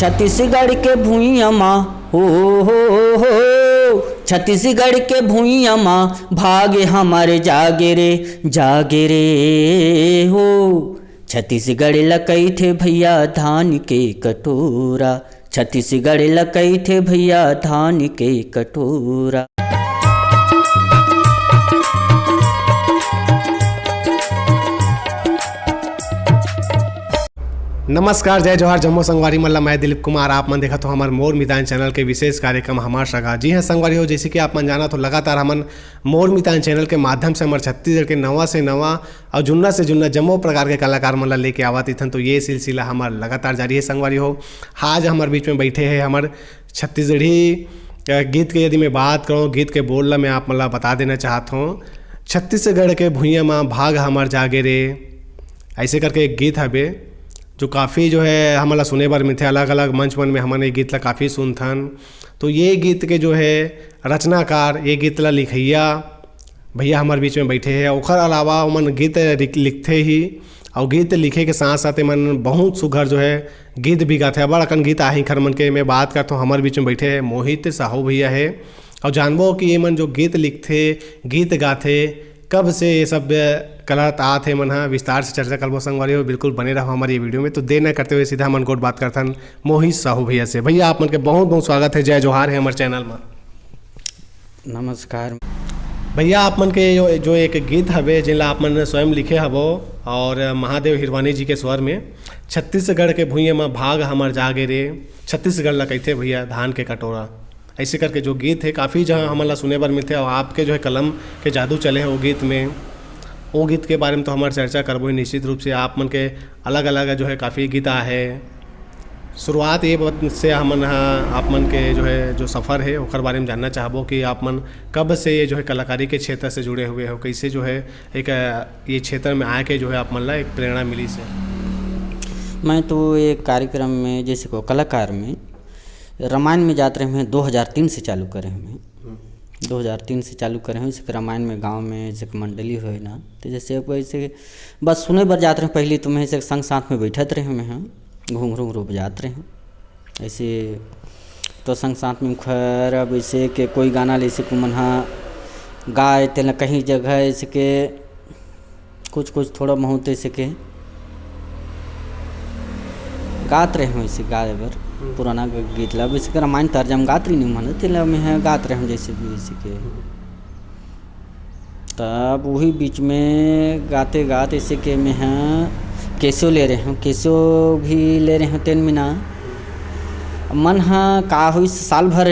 छत्तीसगढ़ के भुइयाँ माँ हो छत्तीसगढ़ के भुइयाँ माँ भागे हमारे जागे रे हो। छत्तीसगढ़ लकई थे भैया धान के कटोरा, छत्तीसगढ़ लकई थे भैया धान के कटोरा। नमस्कार, जय जोहार, जम्मो संगवारी मल्ला। मैं दिलीप कुमार, आप मन देखा तो हमारे मोर मितान चैनल के विशेष कार्यक्रम हमार सगा। जी हाँ संगवारी हो, जैसे कि आप मन जाना तो लगातार हमन मोर मितान चैनल के माध्यम से हमारे छत्तीसगढ़ के नवा से नवा और जुन्ना से जुन्ना जम्मो प्रकार के कलाकार मन लेके आवत इथन। तो ये सिलसिला हमार लगातार जारी है संगवारी हो। आज हमारे बीच में बैठे हैं हमारे छत्तीसगढ़ी गीत के। यदि मैं बात करूँ गीत के बोल ला, मैं आप मतलब बता देना चाहता हूँ, छत्तीसगढ़ के भुइयाँ माँ भाग हमार जागे रे, ऐसे करके एक गीत हवे जो काफ़ी जो है हमारा सुने बार मिलते, अलग अलग मंच मन में हमने गीत ला काफ़ी सुनथन। तो ये गीत के जो है रचनाकार, ये गीत ला लिखैया भैया हमारे बीच में बैठे हैं। ओखर अलावा मन गीत लिखते ही और गीत लिखे के साथ साथ मन बहुत सुघर जो है गीत भी गाते हैं। बड़ा अकन गीत आही खर मन के मैं बात करता हूँ, हमारे बीच में बैठे हैं मोहित साहू भैया है। और जानबो कि ये मन जो गीत लिखते गीत गाते कब से ये सब कलत आते मन हाँ, विस्तार से चर्चा करबो संगवारी हो। बिल्कुल बने रहो हमारी ये वीडियो में। तो देर न करते हुए सीधा मन गोट बात करथन मोहित साहू भैया से। भैया आप मन के बहुत बहुत स्वागत है, जय जोहार है हमारे चैनल में। नमस्कार भैया, आप मन के जो एक गीत हवे जिनला आप मन स्वयं लिखे हबो और महादेव हिरवानी जी के स्वर में, छत्तीसगढ़ के भुइयाँ में भाग हमार जागे रे, छत्तीसगढ़ ला कहते भैया धान के कटोरा, ऐसे करके जो गीत है काफ़ी जहाँ हमारा सुने बार मिलते हैं। और आपके जो है कलम के जादू चले हैं वो गीत में, वो गीत के बारे में तो हमारी चर्चा करबो ही निश्चित रूप से। आप मन के अलग अलग जो है काफ़ी गीत है। शुरुआत ये से हमन आप मन के जो है जो सफ़र है उसके बारे में जानना चाहबो कि आप मन कब से ये जो है कलाकारी के क्षेत्र से जुड़े हुए हो, कैसे जो है एक ये क्षेत्र में आके जो है आप मन ला एक प्रेरणा मिली से। मैं तो एक कार्यक्रम में जैसे को कलाकार में रामायण में जाते रहे हैं, 2003 से चालू करे हैं। 2003 से चालू करे हैं। जैसे रामायण में गांव में जैसे मंडली हो ना, तो जैसे वैसे बस सुने बर जाते रहे। पहले तो मैं ऐसे संग साथ में बैठत रहे मैं, हाँ घुंघरू बजाते रहे ऐसे। तो संग साथ में खैर अब ऐसे के कोई गाना जैसे को मन हाँ गाए तेना कहीं जगह ऐसे के कुछ थोड़ा बहुत ऐसे के गात रहे हैं। ऐसे गाए बर पुराना गीत ला वैसे रामायण तर्जम गात रही नहीं मन तेला में गात रहे हैं जैसे भी ऐसे के। तब वही बीच में गाते ऐसे के मैं हाँ कैसो ले रहे हूँ, कैसो भी ले रहे हैं। तेन मिना मन हाँ का हुई साल भर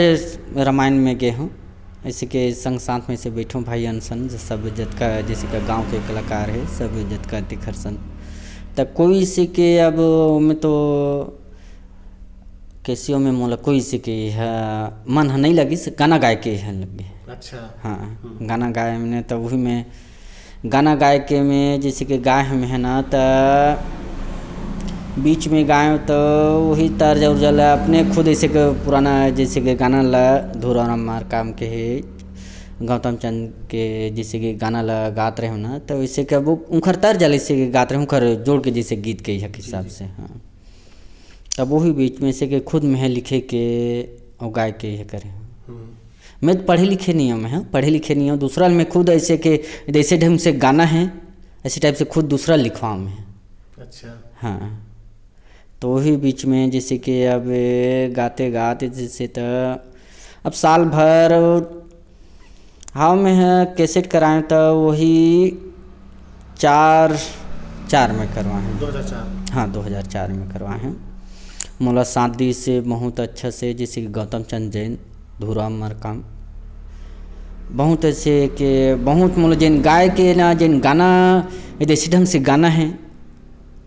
रामायण में गए हूँ ऐसे के संग साथ में से बैठूँ भाई अनसन सब इज्जत का जैसे का गांव के कलाकार है सब इज्जत करते खरसन। तब कोई से के अब मैं तो कैसियो में मोला कोई से के मन नहीं लगी से गाना गाय के है लगे। अच्छा हाँ गाना गाए मैंने तो वही में गाना गाय के में जैसे कि गाय हम है ना तो बीच में गाए तो वही तर्ज उर्जा ला अपने खुद ऐसे के पुराना जैसे कि गाना ला धूरा मार काम के है गौतम चंद के जैसे कि गाना ला गात रहे हो ना, तो वैसे कि वो उनखर तर्ज जैसे कि गात रहे उनखर जोड़ के जैसे गीत के हिसाब से। हाँ तब वही बीच में से कि खुद में लिखे के और गाय के ये करे। मैं तो पढ़े लिखे नहीं हूँ, मैं पढ़े लिखे नहीं हूँ। दूसरा मैं खुद ऐसे के जैसे ढंग से गाना है ऐसे टाइप से खुद दूसरा लिखवाऊँ मैं। अच्छा हाँ तो वही बीच में जैसे कि अब गाते जैसे तो अब साल भर हाँ मैं कैसेट कराएँ तो वही 4 में करवाएँ। 2004 हाँ 2004 में करवाएँ। मोला शादी से बहुत अच्छा से जैसे कि गौतम चंद जैन धूरा मर काम बहुत ऐसे कि बहुत मोला जिन गाय के ना जिन गाना देसी ढंग से गाना है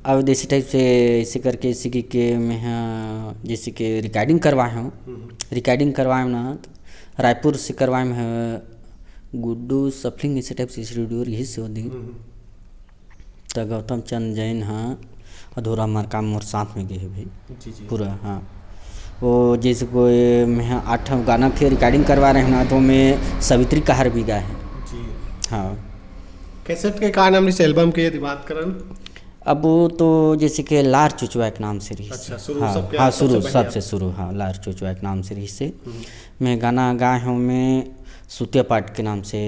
अब देसी टाइप से ऐसे करके इसी के मैं हाँ जैसे कि रिकॉर्डिंग करवाए हूँ। रिकॉर्डिंग करवाए ना रायपुर से करवाए हैं गुड्डू सफलिंग ऐसे टाइप से स्टूडियो रही से होती। तो गौतम चंद जैन हाँ अधूरा मार काम मोर साथ में गए है भाई पूरा। हाँ वो जैसे कोई मैं 8 गाना के रिकॉर्डिंग करवा रहे हैं ना, तो मैं सवित्री कहार भी गाए हैं। हाँ कैसेट के का नाम इस एल्बम के यदि बात करन अब वो तो जैसे कि लार चुचवा के नाम से रही अच्छा, से। शुरू हाँ सबके हाँ, सबसे शुरू पहले सबसे शुरू, हाँ, लार चुचवा के नाम से रही से मैं गाना गाए हूँ। मैं सुतिया पाठ के नाम से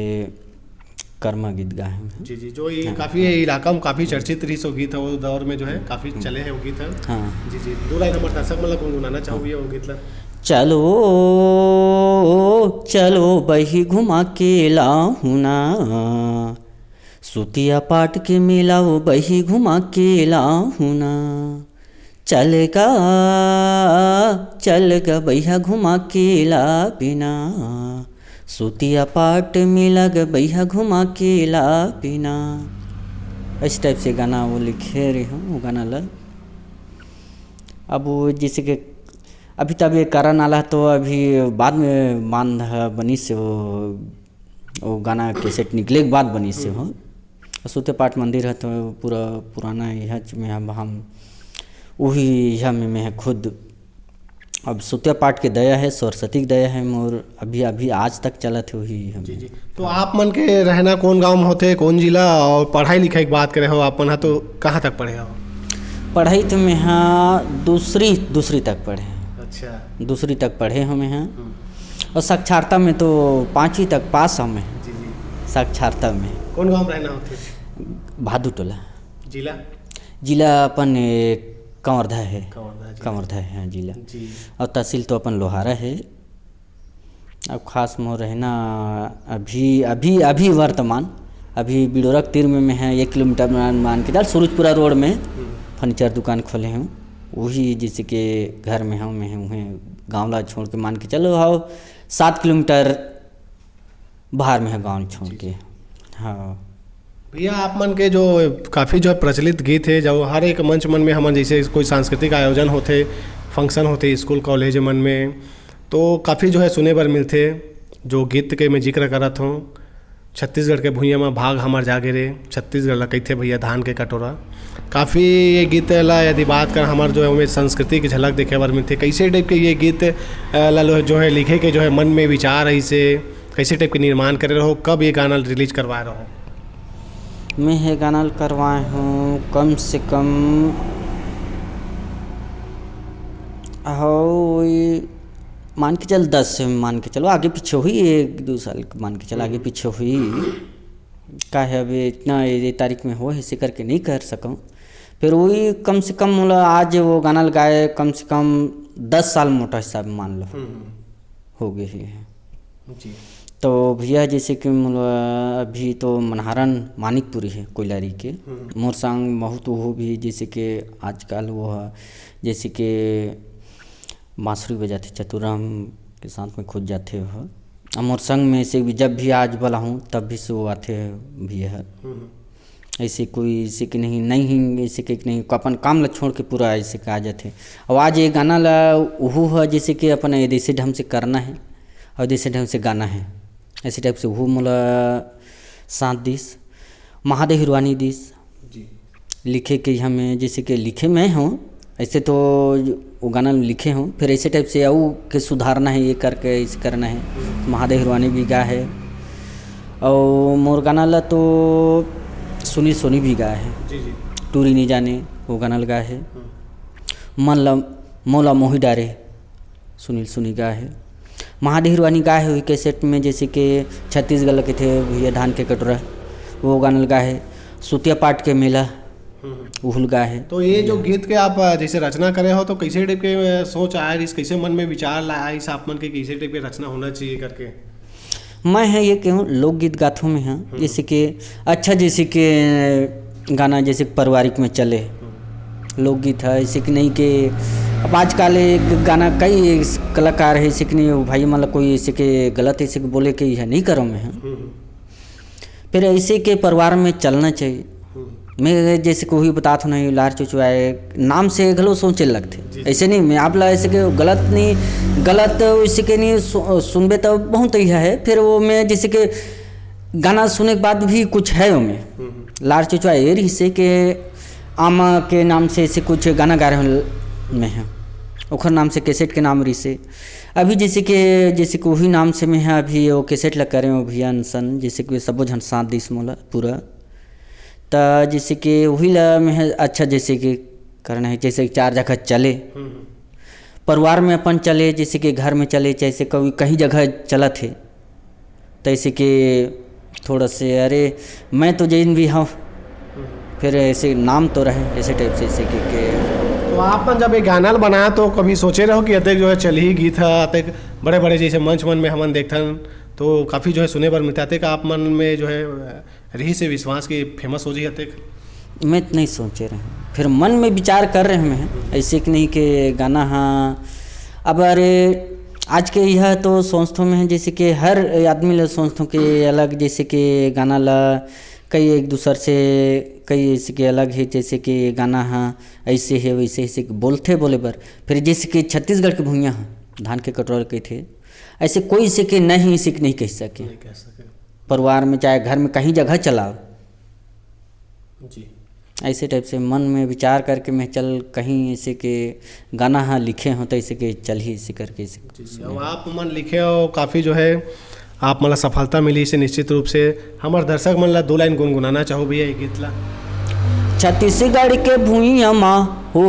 कर्मा गीत गाए हूँ। जी जी, जो ये काफ़ी इलाका में काफ़ी चर्चित रही सो गीत है, वो दौर में जो है काफ़ी चले हैं वो गीत है। हाँ जी जी, दो लाइन हमारे दर्शक मतलब गुनगुनाना चाहोगे वो गीत ला? चलो चलो बही घुमा के लाहुना, सुतिया पाट के मिलाओ बही घुमा के लाहुना, चलगा चलगा भैया घुमा के ला बिना, सुतिया पाट मिलग भैया घुमा के ला बिना। इस टाइप से गाना वो लिखे रहे हूँ वो गाना ला। अब वो जैसे कि अभी तब ये कारण आला तो अभी बाद में बांध बनी से वो गाना कैसेट निकले के बाद बनी से हो। सुते पाठ मंदिर है तो पूरा पुराना यह में हम वही यह में मैं खुद अब सुतिया पाठ के दया है, सरस्वती की दया है मोर, अभी अभी आज तक चला थे वही हम। जी जी, तो आप मन के रहना कौन गांव में होते, कौन जिला, और पढ़ाई लिखाई की बात करे हो आप मन तो कहाँ तक पढ़े हो? पढ़ाई तो मैं यहाँ दूसरी तक पढ़े। अच्छा, दूसरी तक पढ़े हम यहाँ, और साक्षरता में तो 5वीं तक पास हम हैं। जी जी, साक्षरता में कौन गांव में रहना होते? भादू टोला। जिला? जिला अपन कंवरधा है। कंवरधा जी। कंवरधा है हाँ जिला। जी, और तहसील तो अपन लोहारा है। अब खास मोर रहना अभी अभी अभी वर्तमान अभी बिडोरक तीर में मैं है 1 किलोमीटर मान के चल, सूरजपुरा रोड में फर्नीचर दुकान खोले हूँ। वही जैसे कि घर में हूँ मैं हूँ गाँव ला छोड़ के मान के चलो हाओ 7 किलोमीटर बाहर में है गाँव छोड़ के। हाँ भैया आप मन के जो काफ़ी जो प्रचलित गीत है, जो हर एक मंच मन में हमन जैसे कोई सांस्कृतिक आयोजन होते, फंक्शन होते स्कूल कॉलेज मन में, तो काफ़ी जो है सुने बर मिलते। जो गीत के मैं जिक्र करत हूँ, छत्तीसगढ़ के भुइयाँ में भाग हमार जागे रे, छत्तीसगढ़ ला कहते भैया धान के कटोरा। काफ़ी ये गीत ला यदि बात कर हमार जो है उनमें संस्कृति की झलक देखे बर मिलते। कैसे टाइप के ये गीत ला जो है लिखे के जो है मन में विचार ऐसे कैसे टाइप के निर्माण करे रहो, कब ये गाना रिलीज करवाए रहो? मैं ये गाना करवाए हूँ कम से कम हो मान के चल 10 मान के चलो, आगे पीछे हुई 1-2 साल मान के चल आगे पीछे हुई। का है अभी इतना ये तारीख में हो ऐसे करके नहीं कर सकूँ। फिर वही कम से कम मतलब आज वो गाना लगाए कम से कम 10 साल मोटा हिसाब मान लो हो गए ही है जी। तो भैया जैसे कि अभी तो मनहारन मानिकपुरी है कोयलारी के मोर संग बहुत वो भी जैसे कि आजकल वो है जैसे कि बांसुरी बजाते चतुराम के साथ में खुद जाते हो। मोर संग में से भी जब भी आज बोला हूँ तब भी से वो आते हैं भैया। ऐसे कोई ऐसे कि नहीं ऐसे कि नहीं अपन काम ला छोड़ के पूरा ऐसे का आ जाते। और आज ये गाना ला वो है जैसे कि अपन देसी ढंग से करना है और देसी ढंग से गाना है ऐसे टाइप से। वो मोला 7 दिस महादेव हिरवानी दिस लिखे के हमें जैसे कि लिखे मैं हूँ ऐसे तो वो गाना लिखे हूँ। फिर ऐसे टाइप से आऊ के सुधारना है ये करके ऐसे करना है। महादेव हिरवानी भी गा है और मोर गाना ला तो सुनी सोनी भी गा है। टूरी नहीं जाने वो गाना लगा है। मन ला मौला मोही डारे सुनील सुनी गा है। महादेव हिरवानी गाए हुई कैसेट में जैसे कि छत्तीसगढ़ के थे भैया धान के कटोरा वो गाना लगा है। सुतिया पाठ के मेला उहुल गा है। तो ये जो गीत के आप जैसे रचना करे हो तो कैसे टाइप के सोच आया, इस कैसे मन में विचार लाया इस आप मन के कैसे टाइप के रचना होना चाहिए करके? मैं है ये कहूँ लोकगीत गाथों में हाँ जैसे कि अच्छा जैसे कि गाना जैसे पारिवारिक में चले लोकगीत है ऐसे कि नहीं कि अब आजकल एक गाना कई कलाकार है ऐसे कि नहीं भाई मतलब कोई ऐसे के गलत ऐसे के बोले कि यह नहीं करो मैं फिर ऐसे के परिवार में चलना चाहिए। मैं जैसे कोई बता तो नहीं लार चुचवाए नाम से घलो सोचे लगते ऐसे नहीं मैं आप ला ऐसे के गलत ऐसे के नहीं सुनबे तो बहुत ही है। फिर वो मैं जैसे कि गाना सुने के बाद भी कुछ है वो में लार चुचवाए ये रही से के आमा के नाम से ऐसे कुछ गाना गा रहे में है ओखर नाम से कैसेट के नाम रही से अभी जैसे कि वही नाम से मैं है अभी वो कैसेट लग करें अभियान सन जैसे कि सबो झन 7 दिस मोला पूरा तो जैसे कि वही ला में अच्छा जैसे कि करना है, जैसे 4 जगह चले परिवार में अपन चले, जैसे कि घर में चले, जैसे कभी कहीं जगह चला थे तो ऐसे कि थोड़ा से अरे मैं तो जैन भी हूँ, फिर ऐसे नाम तो रहे ऐसे टाइप से ऐसे कि तो आपन जब ये गाना बनाया तो कभी सोचे रहो कि अतक जो है चल ही गीत है, अतक बड़े बड़े जैसे मंच मन में हमन देखथन तो काफ़ी जो है सुने पर मिलता है, आप मन में जो है रही से विश्वास की फेमस हो जाए अतक? मैं तो नहीं सोचे रहे, फिर मन में विचार कर रहे हैं ऐसे कि नहीं कि गाना हाँ। अब अरे आज के यह तो सोचतों में है, जैसे कि हर आदमी ला सोचतों के अलग, जैसे कि गाना ला कई एक दूसर से कई ऐसे के अलग है, जैसे कि गाना हाँ ऐसे है वैसे ऐसे बोलते बोले बर, फिर जैसे कि छत्तीसगढ़ के भुइयाँ हाँ धान के कटोर के थे, ऐसे कोई से के नहीं इसे नहीं कह सके, परिवार में चाहे घर में कहीं जगह चलाओ जी। ऐसे टाइप से मन में विचार करके मैं चल कहीं ऐसे के गाना हाँ लिखे हों तो ऐसे के चल ही ऐसे करके ऐसे। और आप मन लिखे हो काफ़ी जो है आप मतलब सफलता मिली इसे निश्चित रूप से। हमारे दर्शक मन ला 2 लाइन गुनगुनाना चाहो भैया ये गीत ला। छत्तीसगढ़ के भुइयाँ माँ हो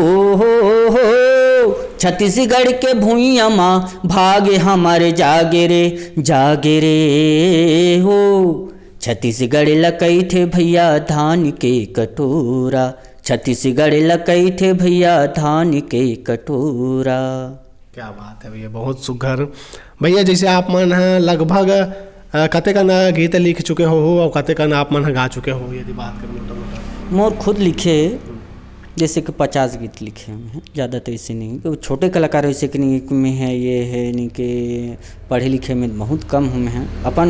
छत्तीसगढ़ के भुइयाँ माँ भागे हमारे जागे रे हो, छत्तीसगढ़ लकई थे भैया धान के कटोरा, छत्तीसगढ़ लकई थे भैया धान के कटोरा। क्या बात है भैया, बहुत सुघर भैया। जैसे आप मन लगभग कतेकन गीत लिख चुके हो और कतेकन आप मन गा चुके हो, यदि बात करें? मोर खुद लिखे जैसे कि 50 गीत लिखे हैं, ज़्यादा तो ऐसे नहीं कि छोटे कलाकार वैसे कि नहीं में है, ये है नहीं कि पढ़े लिखे में बहुत कम हम हैं। अपन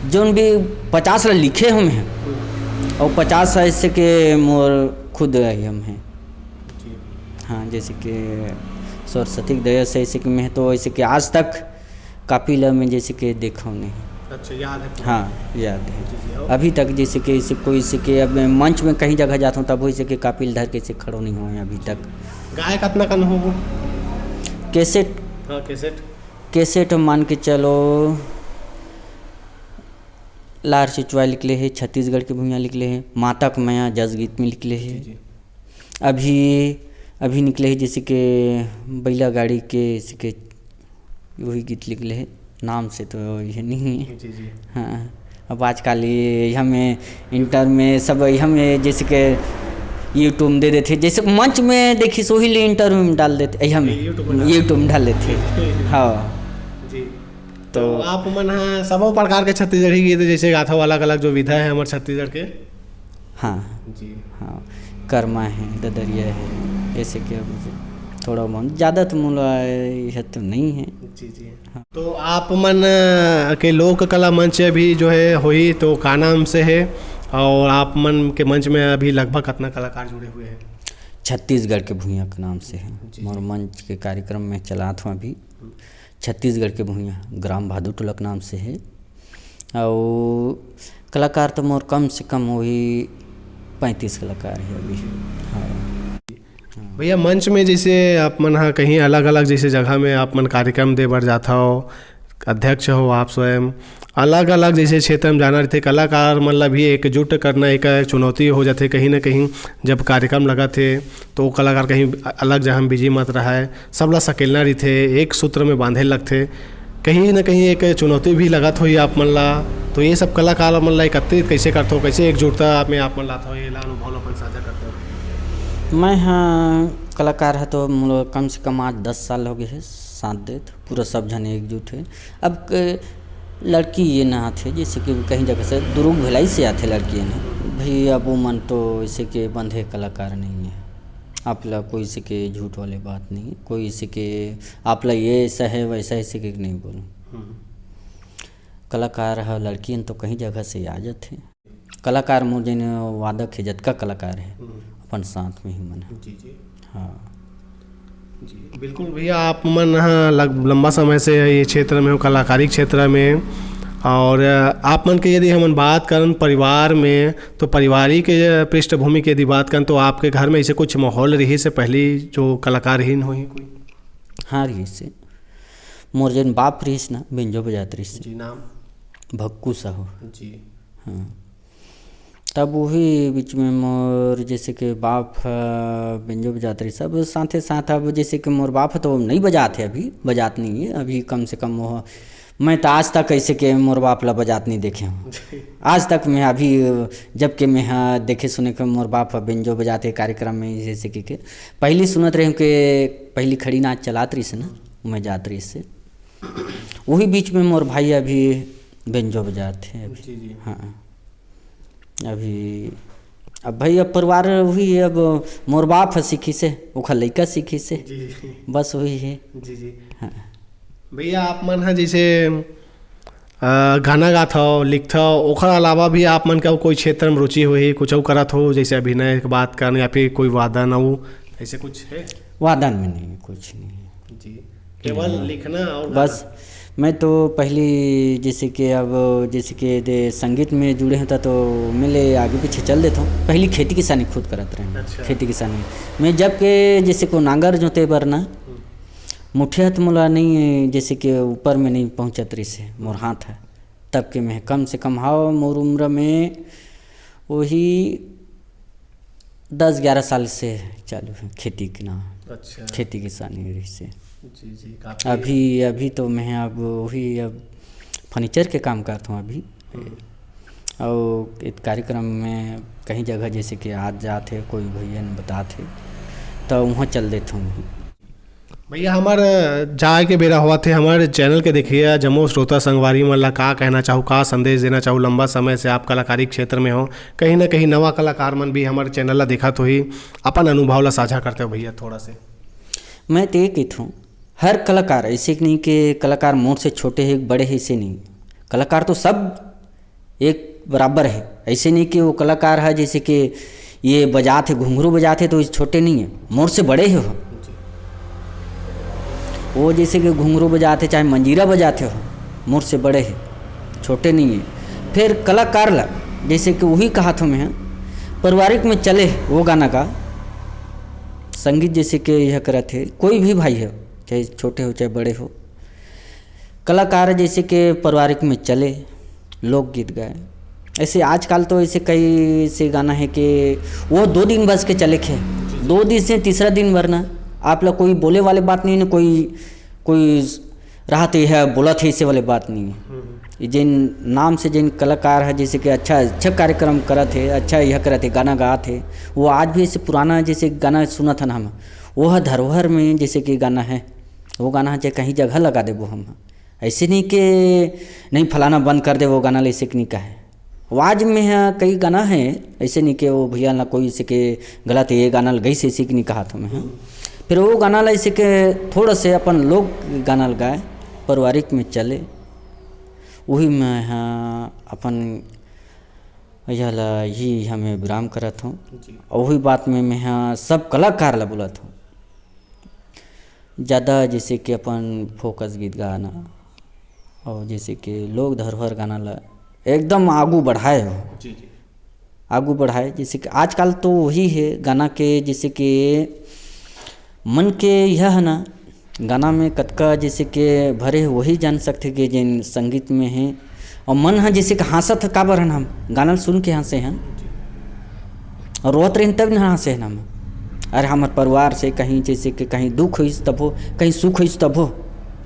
जोन भी 50 लिखे हम हैं और 50 ऐसे के मोर खुद हम हैं। हाँ जैसे कि सरस्वती दया से ऐसे कि मैं तो ऐसे कि आज तक काफ़ी ला में जैसे कि देखा नहीं। अच्छा याद है? हाँ याद है अभी तक, जैसे कि इसे कोई से कि अब मैं मंच में कहीं जगह जाता हूँ तब वैसे कि कापिल धर के से खड़ो नहीं हुए अभी तक। गाय कितना कन हो वो? कैसेट? हाँ कैसेट मान के चलो लार सिचवा लिखले है, छत्तीसगढ़ के भुइयाँ लिखले है, माता के माया जस गीत में लिखले है। अभी निकले है जैसे कि बैला गाड़ी के जैसे कि वही गीत लिखले है, नाम से तो ये नहीं है। जी। हाँ अब आजकल ये हमें इंटर में सब हमें जैसे कि यूट्यूब में दे देते, जैसे मंच में देखी सो ही इंटरव्यू में डाल देते, हमें यूट्यूब में डाल देते। हाँ जी। तो आप मन सब प्रकार के छत्तीसगढ़ी गीत जैसे गाथा अलग अलग जो विधा है हमारे छत्तीसगढ़ के? हाँ जी। हाँ कर्मा है, ददरिया है, ऐसे क्या थोड़ा बहुत, ज़्यादा तो मूल यह तो नहीं है। जी। हाँ। तो आप मन के लोक कला मंच अभी जो है हुई तो का नाम से है, और आप मन के मंच में अभी लगभग कितना कलाकार जुड़े हुए हैं? छत्तीसगढ़ के भुइयाँ के नाम से है और मंच के कार्यक्रम में चलाता हूँ अभी। छत्तीसगढ़ के भुइयाँ ग्राम भादू टोला के नाम से है, और कलाकार तो मोर कम से कम वही 35 कलाकार है अभी। हाँ भैया मंच में जैसे आप मन कहीं अलग अलग जैसे जगह में आप मन कार्यक्रम दे बर जाता हो, अध्यक्ष हो आप स्वयं, अलग अलग जैसे क्षेत्र में जाना रहते, कलाकार मतलब भी एकजुट करना एक चुनौती हो जाते कहीं ना कहीं। जब कार्यक्रम लगा थे तो कलाकार कहीं अलग जगह में बिजी मत रहा है, सब ला सकेलना रहते, एक सूत्र में बांधे लगते, कहीं ना कहीं एक चुनौती भी लगत हो आप मन ला। तो ये सब कलाकार मन ला एकत्रित कैसे करते हो, कैसे एकजुटता में आप मन लाता हो, ये अनुभव अपन साझा करते हो? मैं हाँ कलाकार है तो कम से कम आज 10 साल हो गए है साथ देते, पूरा सब जन एकजुट है। अब लड़की ये ना आते जैसे कि कहीं जगह से दुरुग भिलाई से आते लड़की ने भाई, अब वो मन तो इसे के बंधे कलाकार नहीं है, आप ला कोई से के झूठ वाले बात नहीं, कोई से के आप ला ये ऐसा है वैसा ऐसे के नहीं बोलूँ। कलाकार है लड़की तो कहीं जगह से आ जाते, कलाकार मुझे वादक है जतका कलाकार है अपन साथ में ही मन है। जी। हाँ जी बिल्कुल भैया, आप मन लंबा समय से ये क्षेत्र में हो, कलाकारी क्षेत्र में, और आप मन के यदि हम बात करें परिवार में तो पारिवारिक पृष्ठभूमि की यदि बात करें तो आपके घर में ऐसे कुछ माहौल रही से पहले जो कलाकारहीन हुई कोई? हाँ रही से मोर जन बाप रहीस ना बिंजो बजात रहीस जी। नाम? भक्कू साहू। जी। हाँ तब वही बीच में मोर जैसे कि बाप बेंजो बजाते रही सब साथे साथ। अब जैसे कि मोर बाप तो नहीं बजाते, अभी बजात नहीं है अभी, कम से कम वो मैं तो आज तक ऐसे के मोर बाप ला बजात नहीं देखे हूँ आज तक। मैं अभी जब कि मैं हाँ देखे सुने के मोर बाप बेंजो बजाते कार्यक्रम में, जैसे कि पहली सुनत रहे कि पहली खड़ी नाच चलात रही से ना, मैं जात रही से वही बीच में मोर भाई अभी बेंजो बजाते हैं अभी। हाँ अभी अब भाई अब परिवार वही है, अब मोर बाप सीखी से ओखर लइका सीखी से बस वही है। जी हाँ भैया आप मन है जैसे गाना गात हो लिखत हो, ओखर अलावा भी आप मन का कोई क्षेत्र में रुचि हुई कुछ करत हो, जैसे अभिनय की बात करना या फिर कोई वादन हो, ऐसे कुछ है? वादन में नहीं, कुछ नहीं जी, केवल लिखना और बस। मैं तो पहली जैसे कि अब जैसे कि संगीत में जुड़े होता तो मिले आगे पीछे चल देता हूँ। पहली खेती किसानी खुद करत रहे। अच्छा। खेती किसानी मैं जब के जैसे को नांगर जोते बरना मुठिया तो मोला नहीं, जैसे कि ऊपर में नहीं पहुँचत रही से मोर हाथ है, तब के मैं कम से कम हाव मोर उम्र में वही 10-11 साल से चालू है खेती की ना। अच्छा। खेती किसानी रही से जी अभी तो मैं अब वही अब फर्नीचर के काम करता हूँ अभी। और एक कार्यक्रम में कहीं जगह जैसे कि आज जाते कोई भैया ने बताते तो वहाँ चल देता हूँ। भैया हमार जाए के बेरा हुआ थे, हमारे चैनल के देखिए जम्मू श्रोता संगवारी मन ला का कहना चाहूँ, का संदेश देना चाहूँ। लंबा समय से आप कलाकारी क्षेत्र में हो, कहीं ना कहीं नवा कलाकार मन भी हमारे चैनल ला देखा तो ही अपन अनुभव ला साझा करते हो भैया थोड़ा से। मैं तो ये कहता हूँ हर कलाकार ऐसे कि नहीं कि कलाकार मोर से छोटे हैं बड़े हैं, ऐसे नहीं। कलाकार तो सब एक बराबर है, ऐसे नहीं कि वो कलाकार है जैसे कि ये बजाते घुंघरू बजाते तो छोटे नहीं है, मोर से बड़े हो। वो जैसे कि घुंघरू बजाते चाहे मंजीरा बजाते हो, मोर से बड़े हैं, छोटे नहीं है। फिर कलाकार ला जैसे कि वही कहा था मैं पारिवारिक में चले वो गाना का संगीत जैसे कि यह करते कोई भी भाई हो चाहे छोटे हो चाहे बड़े हो, कलाकार जैसे कि पारिवारिक में चले लोकगीत गाए। ऐसे आजकल तो ऐसे कई से गाना है कि वो 2 दिन बस के चले खे, 2 दिन से तीसरा दिन वरना आप लोग कोई बोले वाले बात नहीं है, कोई राहत है बोला थे इसे वाले बात नहीं है। जिन नाम से जिन कलाकार है जैसे कि अच्छा कार्यक्रम करत है, अच्छा यह करत है, गाना गात है, वो आज भी ऐसे पुराना जैसे गाना सुना था ना हम, वो है धरोहर में जैसे कि गाना है, वो गाना चाहे कहीं जगह लगा दे वो हम, ऐसे नहीं कि नहीं फलाना बंद कर दे वो गाना ऐसे नहीं का है। आवाज में है कई गाना है ऐसे नहीं कि वो भैया ना कोई से के गलत है ये गाना गई से इसी नहीं कहा था मैं। फिर वो गाना ला ऐसे के थोड़ा से अपन लोग गाना लगाए पारिवारिक में चले, वही में हाँ अपन यह ला ही हमें विराम करत हूँ। और वही बात में मैं हाँ सब कलाकार ला बोलत हूँ ज़्यादा जैसे कि अपन फोकस गीत गाना और जैसे कि लोक धरोहर गाना ला एकदम आगू बढ़ाए हो, आगू बढ़ाए। जैसे कि आजकल तो वही है गाना के जैसे कि मन के यह है ना गाना में कतका जैसे कि भरे वही जान सकते कि जिन संगीत में है, और मन है जैसे कि हंसत काबर है हम गाना सुन के हंसे हैं और रोत रहे तब ना हंसे हैं हम। अरे हमारे परिवार से कहीं जैसे कि कहीं दुख हुई तब हो कहीं सुख हुई तब हो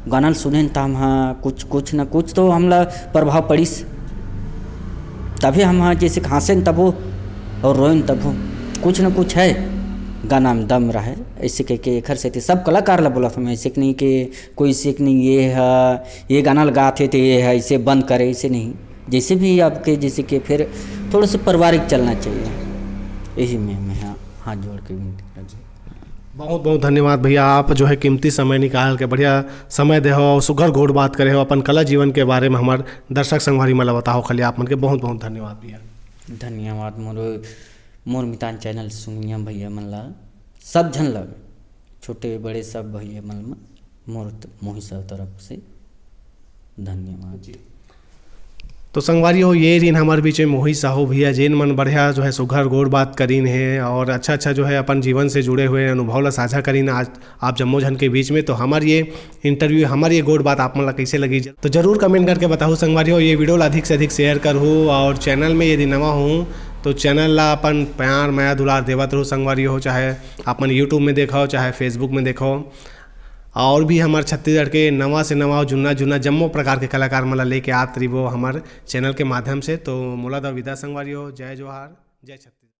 गाना सुने तो हम हाँ कुछ ना कुछ तो हमला प्रभाव पड़ीस, तभी हम हाँ जैसे हंसे तब हो और रोइन तब हो, कुछ ना कुछ है गाना में दम रहा है। ऐसे कह के घर से थे सब कलाकार ला बोला था मैं, ऐसे नहीं कि कोई से नहीं ये है ये गाना लगाते थे ये है इसे बंद करे, ऐसे नहीं। जैसे भी आपके जैसे कि फिर थोड़ा सा पारिवारिक चलना चाहिए, यही मैं हाँ हाथ जोड़ के विनती करता हूँ। बहुत बहुत धन्यवाद भैया, आप जो है कीमती समय निकाल के बढ़िया समय दे हो, सुगर घोड़ बात करे हो, अपन कला जीवन के बारे में हमारे दर्शक संगवारी मला बताओ खाली आप मन के बहुत बहुत धन्यवाद भैया। धन्यवाद मोर मितान चैनल सुनिया भैया मन ला सब झन लग छोटे बड़े सब भैया मन मोर मोही सब तरफ से धन्यवाद जी। तो संगवारी हो ये दिन हमारे बीच में मोही साहू भैया जिन मन बढ़िया जो है सुघर गोड़ बात करीन है और अच्छा जो है अपन जीवन से जुड़े हुए अनुभव ला साझा करीन आज आप जम्मो जन के बीच में। तो हमारी ये इंटरव्यू हमारी ये गोड़ बात आप मन ला कैसे लगी तो जरूर कमेंट करके बताओ संगवारी हो। ये वीडियो ला अधिक से अधिक शेयर करूँ और चैनल में यदि नवा हूँ तो चैनल ला अपन प्यार माया दुलार देवत रहो संगवारी हो, चाहे अपन यूट्यूब में देखो चाहे फेसबुक में देखो। और भी हमारे छत्तीसगढ़ के नवा से नवा जुन्ना जुन्ना जम्मो प्रकार के कलाकार मला लेके आत रही वो हमारे चैनल के माध्यम से। तो मोला द विदा संगवारी हो। जय जोहार, जय छत्तीसगढ़।